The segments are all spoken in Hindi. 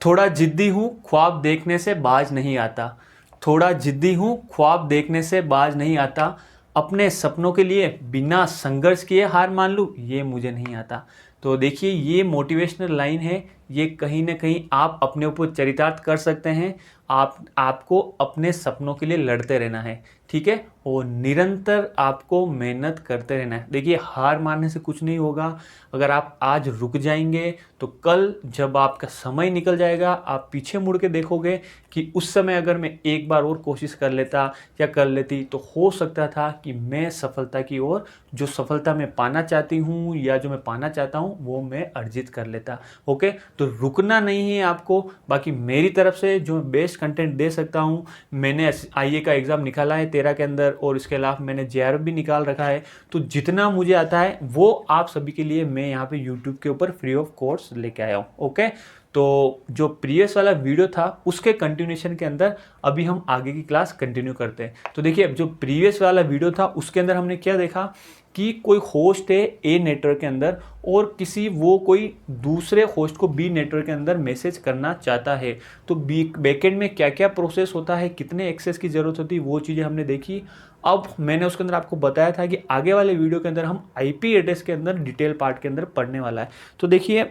थोड़ा जिद्दी हूँ, ख्वाब देखने से बाज नहीं आता। थोड़ा जिद्दी हूँ, ख्वाब देखने से बाज नहीं आता। अपने सपनों के लिए बिना संघर्ष किए हार मान लूँ, ये मुझे नहीं आता। तो देखिए, ये मोटिवेशनल लाइन है। ये कहीं ना कहीं आप अपने ऊपर चरितार्थ कर सकते हैं। आपको अपने सपनों के लिए लड़ते रहना है, ठीक है, और निरंतर आपको मेहनत करते रहना है। देखिए, हार मानने से कुछ नहीं होगा। अगर आप आज रुक जाएंगे तो कल जब आपका समय निकल जाएगा, आप पीछे मुड़ के देखोगे कि उस समय अगर मैं एक बार और कोशिश कर लेता या कर लेती तो हो सकता था कि मैं सफलता की ओर, जो सफलता मैं पाना चाहती हूँ या जो मैं पाना चाहता हूँ, वो मैं अर्जित कर लेता। ओके, तो रुकना नहीं है आपको। बाकी मेरी तरफ से जो बेस्ट कंटेंट दे सकता हूँ, मैंने आईए का एग्ज़ाम निकाला है 13 के अंदर, और इसके अलावा मैंने जेआरएफ भी निकाल रखा है। तो जितना मुझे आता है वो आप सभी के लिए मैं यहाँ पे यूट्यूब के ऊपर फ्री ऑफ कोर्स लेके आया हूँ। ओके, तो जो प्रीवियस वाला वीडियो था उसके कंटिन्यूशन के अंदर अभी हम आगे की क्लास कंटिन्यू करते हैं। तो देखिए, जो प्रीवियस वाला वीडियो था उसके अंदर हमने क्या देखा कि कोई होस्ट है ए नेटवर्क के अंदर, और वो कोई दूसरे होस्ट को बी नेटवर्क के अंदर मैसेज करना चाहता है। तो बैकएंड में क्या क्या प्रोसेस होता है, कितने एक्सेस की ज़रूरत होती है, वो चीज़ें हमने देखी। अब मैंने उसके अंदर आपको बताया था कि आगे वाले वीडियो के अंदर हम आईपी एड्रेस के अंदर डिटेल पार्ट के अंदर पढ़ने वाला है। तो देखिए,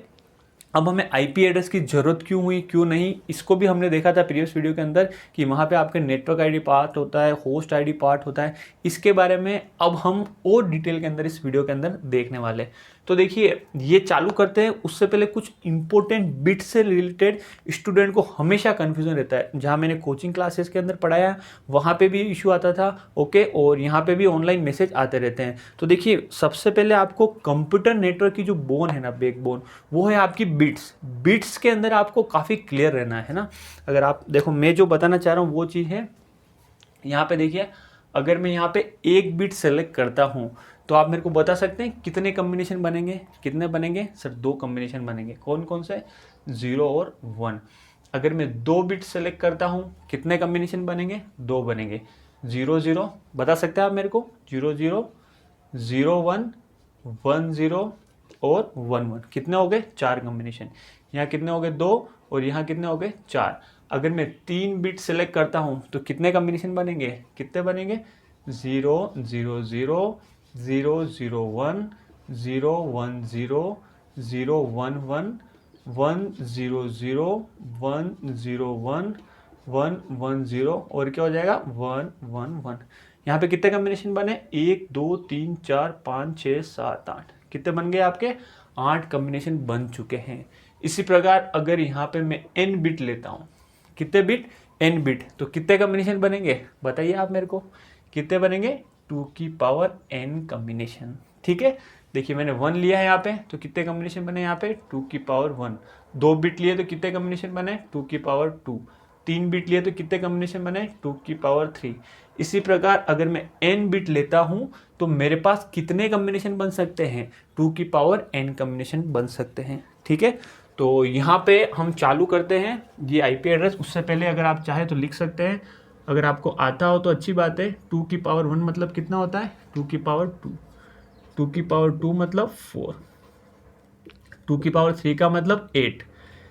अब हमें आईपी एड्रेस की ज़रूरत क्यों हुई, क्यों नहीं, इसको भी हमने देखा था प्रीवियस वीडियो के अंदर कि वहाँ पे आपके नेटवर्क आईडी पार्ट होता है, होस्ट आईडी पार्ट होता है। इसके बारे में अब हम और डिटेल के अंदर इस वीडियो के अंदर देखने वाले हैं। तो देखिए, ये चालू करते हैं। उससे पहले कुछ इंपॉर्टेंट बिट से रिलेटेड स्टूडेंट को हमेशा कन्फ्यूजन रहता है। जहाँ मैंने कोचिंग क्लासेस के अंदर पढ़ाया वहाँ पे भी इशू आता था, ओके, और यहाँ पे भी ऑनलाइन मैसेज आते रहते हैं। तो देखिए, सबसे पहले आपको कंप्यूटर नेटवर्क की जो बोन है ना, बैकबोन, वो है आपकी बिट्स। बिट्स के अंदर आपको काफ़ी क्लियर रहना है ना। अगर आप देखो, मैं जो बताना चाह रहा हूँ वो चीज़ है, यहाँ पे देखिए, अगर मैं यहाँ पे एक बिट सेलेक्ट करता हूँ तो आप मेरे को बता सकते हैं कितने कम्बिनेशन बनेंगे, कितने बनेंगे सर? 2 कम्बिनेशन बनेंगे। कौन कौन से? 0 और 1। अगर मैं 2 बिट सेलेक्ट करता हूँ, कितने कम्बिनेशन बनेंगे? 2 बनेंगे। 0 0 बता सकते हैं आप मेरे को? 0 0 0 1 1 0 और 1 1, कितने हो गए? 4 कम्बिनेशन। यहाँ कितने हो गए? 2, और यहाँ कितने हो गए? 4। अगर मैं 3 बिट सेलेक्ट करता हूँ तो कितने कम्बिनेशन बनेंगे? कितने बनेंगे? 0 0 0 0 0 1 0 1 0 0 1 1 1 0 0 1 0 1 1 1 0, और क्या हो जाएगा? 1 1 1। यहाँ पे कितने कम्बिनेशन बने? 1 2 3 4 5 6 7 8। कितने बन गए आपके? 8 कम्बिनेशन बन चुके हैं। इसी प्रकार अगर यहाँ पे मैं n बिट लेता हूँ, कितने बिट? n बिट, तो कितने कम्बिनेशन बनेंगे? बताइए आप मेरे को, कितने बनेंगे? 2 की पावर n कम्बिनेशन, ठीक है। देखिए, मैंने 1 लिया है यहाँ पे, तो कितने कम्बिनेशन बने यहाँ पे? 2 की पावर 1। 2 बिट लिए तो कितने कम्बिनेशन बने? 2 की पावर 2। 3 बिट लिए तो कितने कम्बिनेशन बने? 2 की पावर 3। इसी प्रकार अगर मैं n बिट लेता हूँ तो मेरे पास कितने कम्बिनेशन बन सकते हैं? 2 की पावर n कम्बिनेशन बन सकते हैं, ठीक है। तो यहाँ पे हम चालू करते हैं ये आईपी एड्रेस। उससे पहले अगर आप चाहे तो लिख सकते हैं, अगर आपको आता हो तो अच्छी बात है। 2 की पावर 1 मतलब कितना होता है? 2 की पावर 2। 2 की पावर 2 मतलब 4। 2 की पावर 3 का मतलब 8।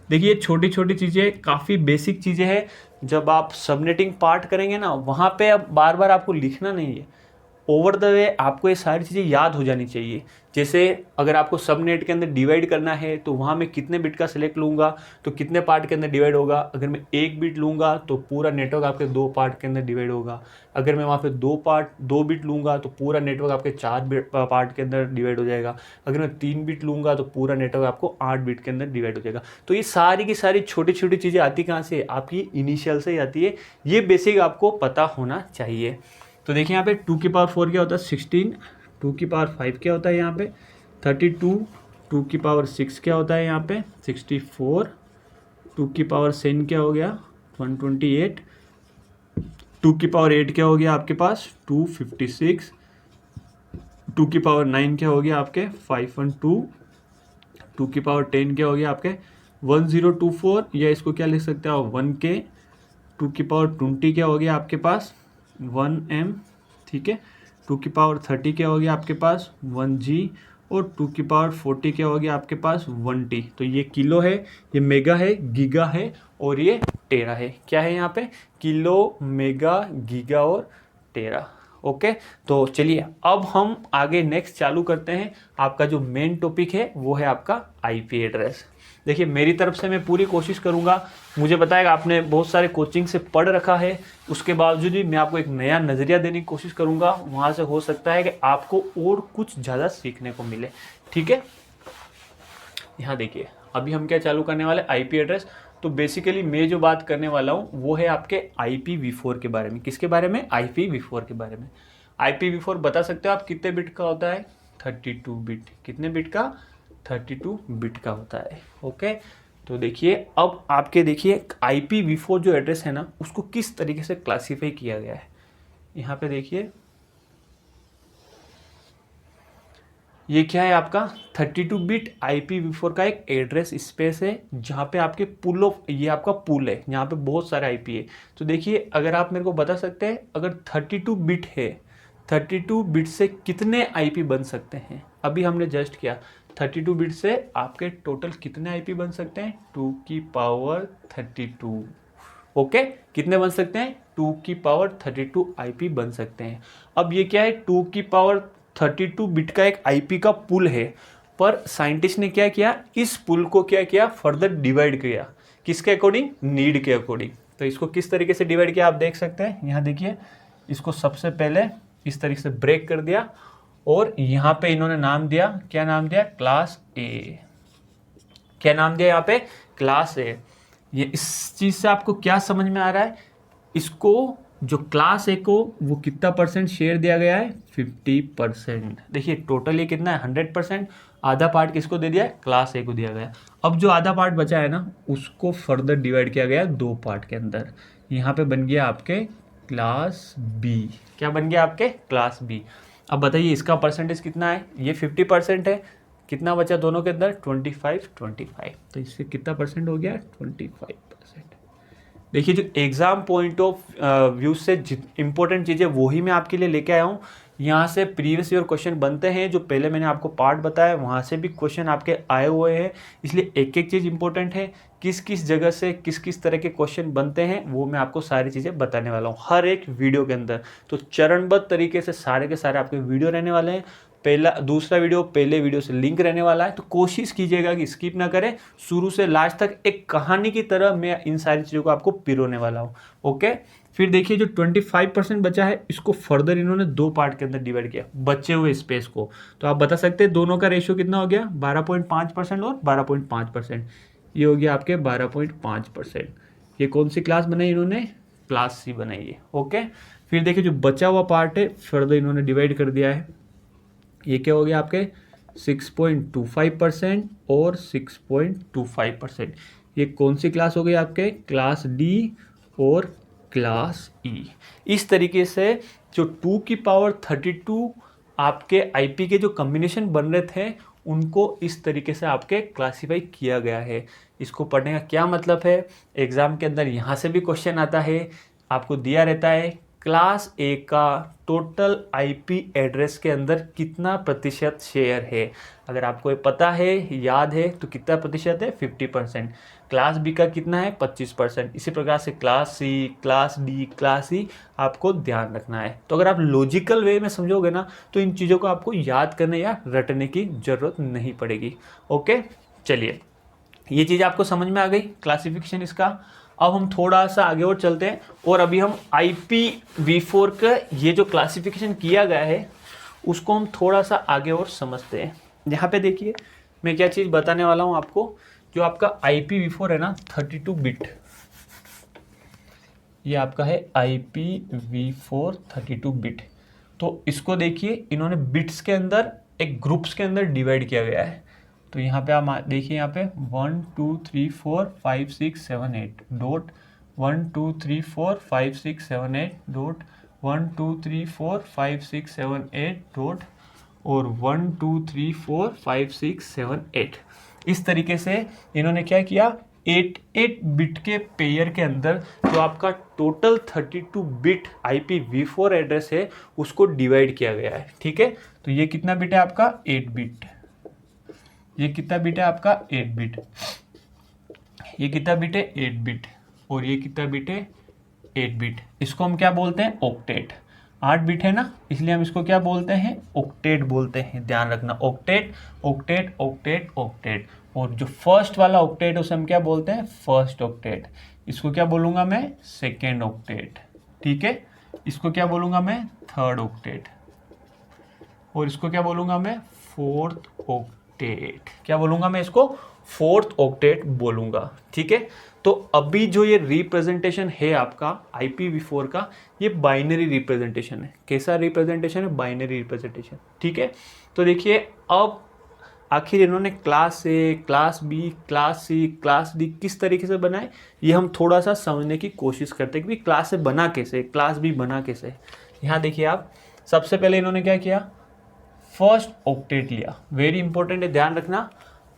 देखिए, छोटी छोटी चीज़ें, काफ़ी बेसिक चीज़ें हैं। जब आप सबनेटिंग पार्ट करेंगे ना, वहाँ पे अब बार बार आपको लिखना नहीं है। ओवर द वे आपको ये सारी चीज़ें याद हो जानी चाहिए। जैसे अगर आपको सबनेट के अंदर डिवाइड करना है तो वहाँ मैं कितने बिट का सिलेक्ट लूँगा तो कितने पार्ट के अंदर डिवाइड होगा। अगर मैं 1 बिट लूँगा तो पूरा नेटवर्क आपके 2 पार्ट के अंदर डिवाइड होगा। अगर मैं वहाँ पे 2 बिट लूँगा तो पूरा नेटवर्क आपके 4 पार्ट के अंदर डिवाइड हो जाएगा। अगर मैं 3 बिट लूँगा तो पूरा नेटवर्क आपको 8 बिट के अंदर डिवाइड हो जाएगा। तो ये सारी की सारी छोटी छोटी चीज़ें आती कहाँ से? आपकी इनिशियल से ही आती है। ये बेसिक आपको पता होना चाहिए। तो देखिए, यहाँ पे 2 की पावर 4 क्या होता है? 16। 2 की पावर 5 क्या होता है? यहाँ पे 32। 2 की पावर 6 क्या होता है? यहाँ पे 64। 2 की पावर 7 क्या हो गया? 128। 2 की पावर 8 क्या हो गया आपके पास? 256। 2 की पावर 9 क्या हो गया आपके? 512। 2 की पावर 10 क्या हो गया आपके? 1024, या इसको क्या लिख सकते हो? 1K। 2 की पावर 20 क्या हो गया आपके पास? 1M, ठीक है। 2 की पावर 30 क्या हो गया आपके पास? 1G। और 2 की पावर 40 क्या हो गया आपके पास 1T। तो ये किलो है, ये मेगा है, गीगा है और ये टेरा है। क्या है यहाँ पे? किलो, मेगा, गीगा और टेरा। ओके, तो चलिए अब हम आगे नेक्स्ट चालू करते हैं। आपका जो मेन टॉपिक है वो है आपका आईपी एड्रेस। देखिए मेरी तरफ से मैं पूरी कोशिश करूंगा, मुझे बताएगा आपने बहुत सारे कोचिंग से पढ़ रखा है, उसके बावजूद भी मैं आपको एक नया नज़रिया देने की कोशिश करूंगा। वहाँ से हो सकता है कि आपको और कुछ ज़्यादा सीखने को मिले। ठीक है, यहाँ देखिए अभी हम क्या चालू करने वाले, आईपी एड्रेस। तो बेसिकली मैं जो बात करने वाला हूँ वो है आपके IPv4 के बारे में। किसके बारे में? IPv4 के बारे में। IPv4 बता सकते हो आप कितने बिट का होता है? 32 बिट। कितने बिट का? 32 बिट का होता है। ओके, तो देखिए अब आपके देखिए IPv4 जो एड्रेस है ना उसको किस तरीके से क्लासीफाई किया गया है। यहाँ पे देखिए ये क्या है आपका 32 बिट IPv4 का एक एड्रेस स्पेस है, जहाँ पे आपके पुल ऑफ, ये आपका पुल है, यहाँ पे बहुत सारे IP है। तो देखिए अगर आप मेरे को बता सकते हैं अगर 32 बिट है, 32 बिट से कितने IP बन सकते हैं? अभी हमने जस्ट किया 32 बिट से आपके टोटल कितने IP बन सकते हैं? 2 की पावर 32। ओके, कितने बन सकते हैं? 2 की पावर 32 IP बन सकते हैं। अब ये क्या है? 2 की पावर 32 बिट का एक आईपी का पुल है, पर साइंटिस्ट ने क्या किया, इस पुल को क्या किया, फर्दर डिवाइड किया। किसके अकॉर्डिंग? नीड के अकॉर्डिंग। तो इसको किस तरीके से डिवाइड किया आप देख सकते हैं। यहाँ देखिए इसको सबसे पहले इस तरीके से ब्रेक कर दिया और यहाँ पे इन्होंने नाम दिया, क्या नाम दिया? क्लास ए। क्या नाम दिया यहाँ पे? क्लास ए। ये इस चीज से आपको क्या समझ में आ रहा है? इसको जो क्लास ए को वो कितना परसेंट शेयर दिया गया है? 50%। देखिए टोटल ये कितना है? 100%। आधा पार्ट किसको दे दिया है? क्लास ए को दिया गया। अब जो आधा पार्ट बचा है ना उसको फर्दर डिवाइड किया गया 2 पार्ट के अंदर। यहाँ पे बन गया आपके क्लास बी। क्या बन गया आपके? Class B. अब बताइए इसका परसेंटेज कितना है? ये 50% है, कितना बचा दोनों के अंदर? 25। तो इससे कितना परसेंट हो गया? 25%। देखिए जो एग्जाम पॉइंट ऑफ व्यू से इंपॉर्टेंट चीज़ें वही मैं आपके लिए लेके आया हूँ। यहाँ से प्रीवियस ईयर क्वेश्चन बनते हैं, जो पहले मैंने आपको पार्ट बताया वहाँ से भी क्वेश्चन आपके आए हुए हैं, इसलिए एक एक चीज़ इंपॉर्टेंट है। किस किस जगह से किस किस तरह के क्वेश्चन बनते हैं वो मैं आपको सारी चीज़ें बताने वाला हूँ हर एक वीडियो के अंदर। तो चरणबद्ध तरीके से सारे के सारे आपके वीडियो रहने वाले हैं। दूसरा वीडियो पहले वीडियो से लिंक रहने वाला है, तो कोशिश कीजिएगा कि स्किप ना करें, शुरू से लास्ट तक एक कहानी की तरह मैं इन सारी चीज़ों को आपको पिरोने वाला हूँ। ओके, फिर देखिए जो 25% बचा है इसको फर्दर इन्होंने 2 पार्ट के अंदर डिवाइड किया बचे हुए स्पेस को। तो आप बता सकते हैं दोनों का रेशियो कितना हो गया? 12.5% और 12.5%। ये हो गया आपके 12.5%। ये कौन सी क्लास बनाई इन्होंने? क्लास सी बनाई है। ओके, फिर देखिए जो बचा हुआ पार्ट है फर्दर इन्होंने डिवाइड कर दिया है। ये क्या हो गया आपके? 6.25% और 6.25%। ये कौन सी क्लास हो गई आपके? क्लास डी और क्लास ई। इस तरीके से जो 2 की पावर 32 आपके आईपी के जो कम्बिनेशन बन रहे थे उनको इस तरीके से आपके क्लासीफाई किया गया है। इसको पढ़ने का क्या मतलब है? एग्जाम के अंदर यहाँ से भी क्वेश्चन आता है, आपको दिया रहता है क्लास ए का टोटल आईपी एड्रेस के अंदर कितना प्रतिशत शेयर है। अगर आपको ये पता है, याद है, तो कितना प्रतिशत है? 50%। क्लास बी का कितना है? 25%। इसी प्रकार से class C, class D, class E आपको ध्यान रखना है। तो अगर आप लॉजिकल वे में समझोगे ना तो इन चीज़ों को आपको याद करने या रटने की ज़रूरत नहीं पड़ेगी। ओके, चलिए ये चीज़ आपको समझ में आ गई क्लासिफिकेशन इसका। अब हम थोड़ा सा आगे और चलते हैं और अभी हम IPv4 का ये जो क्लासिफिकेशन किया गया है उसको हम थोड़ा सा आगे और समझते हैं। यहाँ पे देखिए मैं क्या चीज़ बताने वाला हूँ आपको। जो आपका IPv4 है ना 32 बिट, ये आपका है IPv4 32 बिट। तो इसको देखिए इन्होंने बिट्स के अंदर एक ग्रुप्स के अंदर डिवाइड किया गया है। तो यहाँ पे आप देखिए यहाँ पे 1 2 3 4 5 6 7 8 डॉट 1 2 3 4 5 6 7 8 डॉट 1 2 3 4 5 6 7 8 डॉट और 1 2 3 4 5 6 7 8। इस तरीके से इन्होंने क्या किया 8 बिट के पेयर के अंदर जो आपका टोटल 32 बिट IPv4 एड्रेस है उसको डिवाइड किया गया है। ठीक है, तो ये कितना बिट है आपका? 8 बिट। ये कितना बिट है आपका 8 बिट, ये कितना बिट है 8 बिट, और ये कितना बिट है 8 बिट। इसको हम क्या बोलते हैं ऑक्टेट। 8 बिट है ना, इसलिए हम इसको क्या बोलते हैं ऑक्टेट बोलते हैं, ध्यान रखना ऑक्टेट ऑक्टेट ऑक्टेट ऑक्टेट। और जो फर्स्ट वाला ऑक्टेट उसे हम क्या बोलते हैं फर्स्ट ऑक्टेट। इसको क्या बोलूंगा मैं सेकेंड ऑक्टेट, ठीक है। इसको क्या बोलूंगा मैं थर्ड ऑक्टेट, और इसको क्या बोलूंगा मैं फोर्थ ऑक्टेट। क्या बोलूंगा मैं इसको फोर्थ ऑक्टेट बोलूंगा, ठीक है। तो अभी जो ये रिप्रेजेंटेशन है आपका IPv4 का, ये बाइनरी रिप्रेजेंटेशन है। कैसा रिप्रेजेंटेशन है बाइनरी रिप्रेजेंटेशन, ठीक है। तो देखिए अब आखिर इन्होंने class A, class B, class C, class D किस तरीके से बनाए, ये हम थोड़ा सा समझने की कोशिश करते हैं कि क्लास A बना कैसे, क्लास B बना कैसे। यहाँ देखिए आप, सबसे पहले इन्होंने क्या किया फर्स्ट ऑक्टेट लिया। वेरी इंपॉर्टेंट है, ध्यान रखना।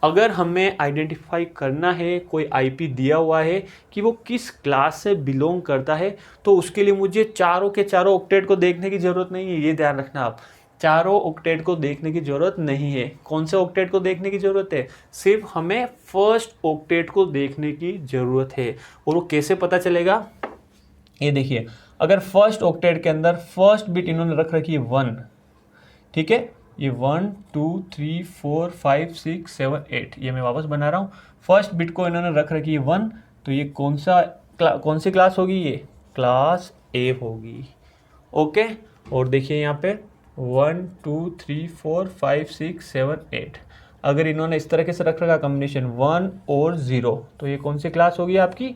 अगर हमें आइडेंटिफाई करना है कोई IP दिया हुआ है कि वो किस क्लास से बिलोंग करता है, तो उसके लिए मुझे चारों के चारों ऑक्टेट को देखने की ज़रूरत नहीं है। ये ध्यान रखना आप, चारों ऑक्टेट को देखने की ज़रूरत नहीं है। कौन से ऑक्टेट को देखने की ज़रूरत है, सिर्फ हमें फर्स्ट ऑक्टेट को देखने की ज़रूरत है। और वो कैसे पता चलेगा, ये देखिए अगर फर्स्ट ऑक्टेट के अंदर फर्स्ट बिट इन्होंने रख रखी है 1, ठीक है, ये 1 2 3 4 5 6 7 8, ये मैं वापस बना रहा हूँ। फर्स्ट बिट को इन्होंने रख रखी है 1, तो ये कौन सी क्लास होगी, ये क्लास A होगी, ओके। और देखिए यहाँ पे 1 2 3 4 5 6 7 8, अगर इन्होंने इस तरीके से रख रखा कॉम्बिनेशन 1 और 0, तो ये कौन सी क्लास होगी आपकी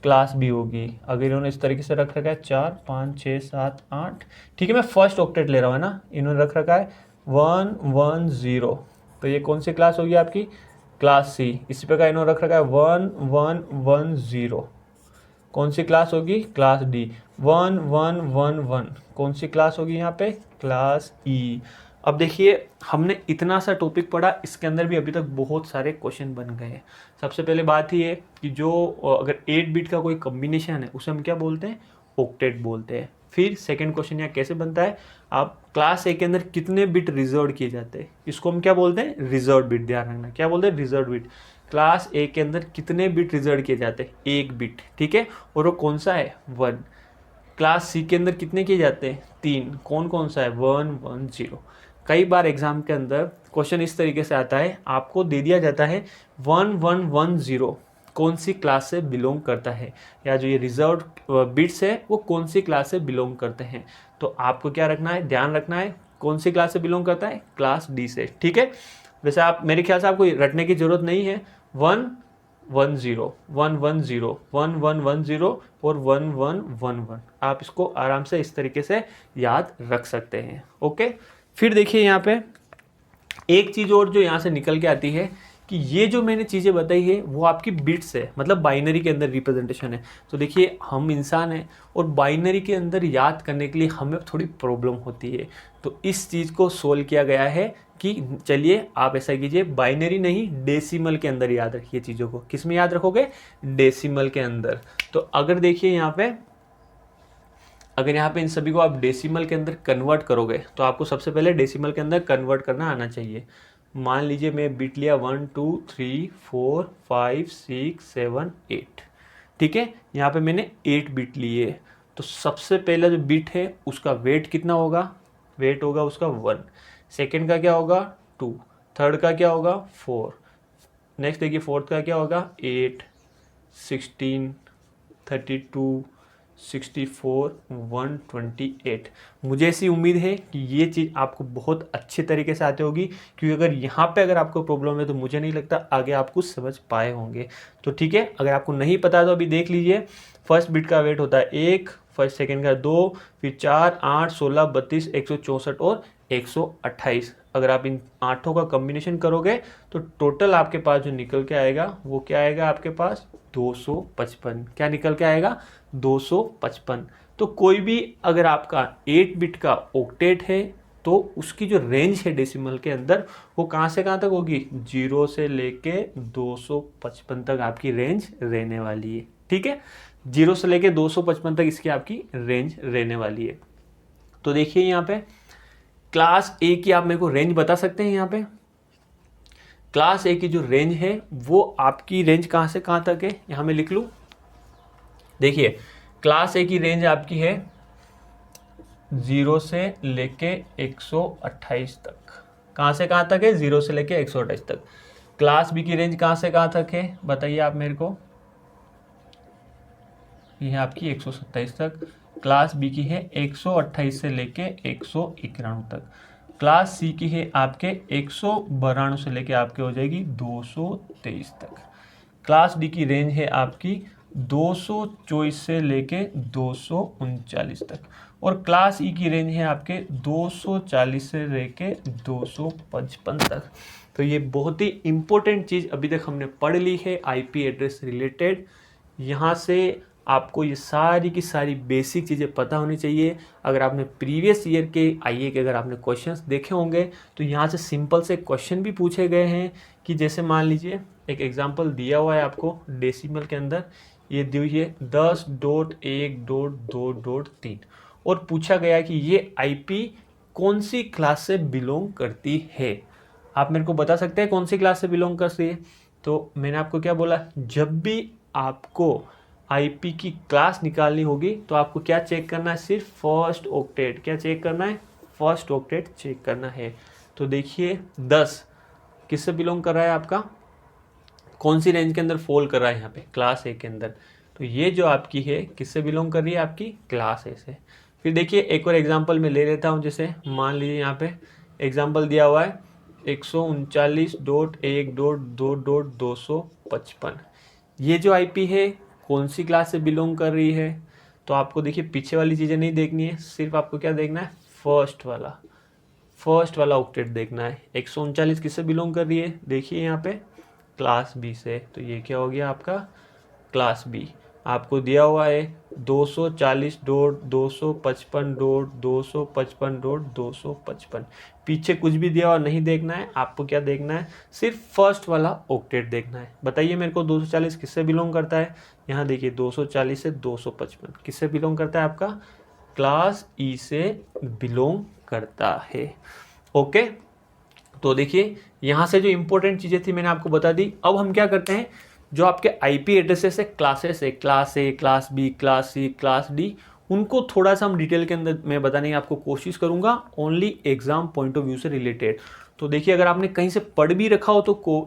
क्लास B होगी। अगर इन्होंने इस तरीके से रख रखा है 4 5 6 7 8, ठीक है, मैं फर्स्ट ऑक्टेट ले रहा हूँ ना, इन्होंने रख रखा है 1 1 0, तो ये कौन सी क्लास होगी आपकी क्लास C। इसी प्रकार इन्होंने रख रखा है 1 1 1 0, कौन सी क्लास होगी क्लास D। 1 1 1 1, कौन सी क्लास होगी यहाँ पे क्लास E। अब देखिए हमने इतना सा टॉपिक पढ़ा, इसके अंदर भी अभी तक बहुत सारे क्वेश्चन बन गए हैं। सबसे पहले बात ही है कि जो अगर 8 बिट का कोई कॉम्बिनेशन है उसे हम क्या बोलते हैं ऑक्टेट बोलते हैं। फिर सेकंड क्वेश्चन यहाँ कैसे बनता है, आप क्लास A के अंदर कितने बिट रिजर्व किए जाते हैं, इसको हम क्या बोलते हैं रिजर्व बिट। ध्यान रखना क्या बोलते हैं रिजर्व बिट। क्लास A के अंदर कितने बिट रिजर्व किए जाते हैं 1 बिट, ठीक है, और वो कौन सा है 1। क्लास C के अंदर कितने किए जाते हैं 3, कौन कौन सा है 1 1 0। कई बार एग्जाम के अंदर क्वेश्चन इस तरीके से आता है, आपको दे दिया जाता है 1 1 1 0 कौन सी क्लास से बिलोंग करता है, या जो ये रिजर्व बिट्स है वो कौन सी क्लास से बिलोंग करते हैं। तो आपको क्या रखना है ध्यान रखना है कौन सी क्लास से बिलोंग करता है क्लास D से, ठीक है। वैसे आप मेरे ख्याल से आपको रटने की जरूरत नहीं है। 1 1 0 1 1 0 1 1 1 0 और 1 1 1 1, आप इसको आराम से इस तरीके से याद रख सकते हैं, ओके। फिर देखिए यहाँ पे एक चीज़ और जो यहाँ से निकल के आती है कि ये जो मैंने चीज़ें बताई है वो आपकी बिट्स है, मतलब बाइनरी के अंदर रिप्रेजेंटेशन है। तो देखिए हम इंसान हैं और बाइनरी के अंदर याद करने के लिए हमें थोड़ी प्रॉब्लम होती है। तो इस चीज़ को सोल्व किया गया है कि चलिए आप ऐसा कीजिए बाइनरी नहीं डेसिमल के अंदर याद रखिए चीज़ों को। किस में याद रखोगे डेसिमल के अंदर। तो अगर देखिए यहाँ पे इन सभी को आप डेसिमल के अंदर कन्वर्ट करोगे तो आपको सबसे पहले डेसिमल के अंदर कन्वर्ट करना आना चाहिए। मान लीजिए मैं बिट लिया 1 2 3 4 5 6 7 8, ठीक है, यहाँ पे मैंने 8 बिट लिए। तो सबसे पहला जो बिट है उसका वेट कितना होगा, वेट होगा उसका 1, सेकेंड का क्या होगा 2, थर्ड का क्या होगा 4, नेक्स्ट देखिए फोर्थ का क्या होगा 8 16 32 64 128। मुझे ऐसी उम्मीद है कि ये चीज़ आपको बहुत अच्छे तरीके से आती होगी, क्योंकि अगर आपको प्रॉब्लम है तो मुझे नहीं लगता आगे आप कुछ समझ पाए होंगे। तो ठीक है, अगर आपको नहीं पता तो अभी देख लीजिए। फर्स्ट बिट का वेट होता है 1, फर्स्ट सेकेंड का 2, फिर 4 8 16 32 164 और 128। अगर आप इन 8 का कॉम्बिनेशन करोगे तो टोटल आपके पास जो निकल के आएगा वो क्या आएगा आपके पास 255। क्या निकल के आएगा 255। तो कोई भी अगर आपका 8 बिट का ऑक्टेट है तो उसकी जो रेंज है डेसिमल के अंदर वो कहाँ से कहाँ तक होगी 0 से लेके 255 तक आपकी रेंज रहने वाली है, ठीक है। 0 से लेके 255 तक इसकी आपकी रेंज रहने वाली है। तो देखिए यहाँ पे क्लास A की आप मेरे को रेंज बता सकते हैं यहाँ पे क्लास ए की जो रेंज है वो आपकी रेंज कहाँ से कहाँ तक है, यहाँ मैं लिख लूँ। देखिए क्लास ए की रेंज आपकी है 0 से लेके 128 तक। कहाँ से कहाँ तक है, 0 से लेके 128 तक। क्लास बी की रेंज कहाँ से कहाँ तक है बताइए आप मेरे को, ये है आपकी 127 तक। क्लास बी की है 128 से लेके 191 तक। क्लास सी की है आपके 192 से लेके आपके हो जाएगी 223 तक। क्लास डी की रेंज है आपकी 224 से लेके 239 तक। और क्लास ई की रेंज है आपके 240 से लेके 255 तक। तो ये बहुत ही इम्पोर्टेंट चीज़ अभी तक हमने पढ़ ली है आईपी एड्रेस रिलेटेड। यहाँ से आपको ये सारी की सारी बेसिक चीज़ें पता होनी चाहिए। अगर आपने प्रीवियस ईयर के आईए के अगर आपने क्वेश्चंस देखे होंगे तो यहाँ से सिंपल से क्वेश्चन भी पूछे गए हैं कि जैसे मान लीजिए एक एग्जांपल दिया हुआ है आपको डेसिमल के अंदर, ये दी हुई है 10.1.2.3 और पूछा गया कि ये आईपी कौन सी क्लास से बिलोंग करती है। आप मेरे को बता सकते हैं कौन सी क्लास से बिलोंग करती है। तो मैंने आपको क्या बोला, जब भी आपको आईपी की क्लास निकालनी होगी तो आपको क्या चेक करना है, सिर्फ फर्स्ट ऑक्टेट। क्या चेक करना है, फर्स्ट ऑक्टेट चेक करना है। तो देखिए 10 किससे बिलोंग कर रहा है आपका, कौन सी रेंज के अंदर फॉल कर रहा है यहाँ पे, क्लास ए के अंदर। तो ये जो आपकी है किससे बिलोंग कर रही है, आपकी क्लास ए से। फिर देखिए एक और एग्जांपल मैं ले लेता हूँ, जैसे मान लीजिए यहाँ पे एग्जांपल दिया हुआ है 139.1.2.255। ये जो आईपी है कौन सी क्लास से बिलोंग कर रही है। तो आपको देखिए पीछे वाली चीज़ें नहीं देखनी है, सिर्फ आपको क्या देखना है, फर्स्ट वाला ऑक्टेट देखना है। 139 किससे बिलोंग कर रही है, देखिए यहाँ पे क्लास बी से। तो ये क्या हो गया आपका क्लास बी। आपको दिया हुआ है 240.255.255.255। पीछे कुछ भी दिया हुआ नहीं देखना है, आपको क्या देखना है, सिर्फ फर्स्ट वाला ऑक्टेट देखना है। बताइए मेरे को 240 किससे बिलोंग करता है, यहाँ देखिए 240 से 255 किससे बिलोंग करता है, आपका क्लास ई से बिलोंग करता है। ओके, तो देखिए यहाँ से जो इंपॉर्टेंट चीज़ें थी मैंने आपको बता दी। अब हम क्या करते हैं, जो आपके आईपी एड्रेसेस है क्लासेस है, class A, class B, class C, class D, उनको थोड़ा सा हम डिटेल के अंदर मैं बताने की आपको कोशिश करूंगा, only exam point of view से रिलेटेड। तो देखिए अगर आपने कहीं से पढ़ भी रखा हो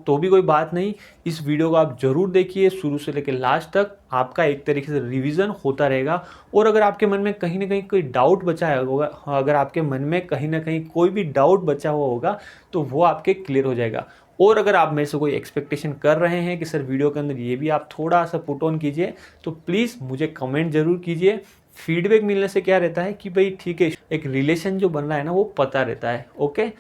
तो भी कोई बात नहीं, इस वीडियो को आप जरूर देखिए शुरू से लेकर लास्ट तक, आपका एक तरीके से रिवीजन होता रहेगा। और अगर आपके मन में कहीं ना कहीं कोई डाउट बचा होगा, अगर आपके मन में कहीं ना कहीं कोई भी डाउट बचा हुआ होगा तो वो आपके क्लियर हो जाएगा। और अगर आप मेरे से कोई एक्सपेक्टेशन कर रहे हैं कि सर वीडियो के अंदर ये भी आप थोड़ा सा पुट ऑन कीजिए, तो प्लीज़ मुझे कमेंट जरूर कीजिए। फीडबैक मिलने से क्या रहता है कि भाई ठीक है, एक रिलेशन जो बन रहा है ना वो पता रहता है। ओके,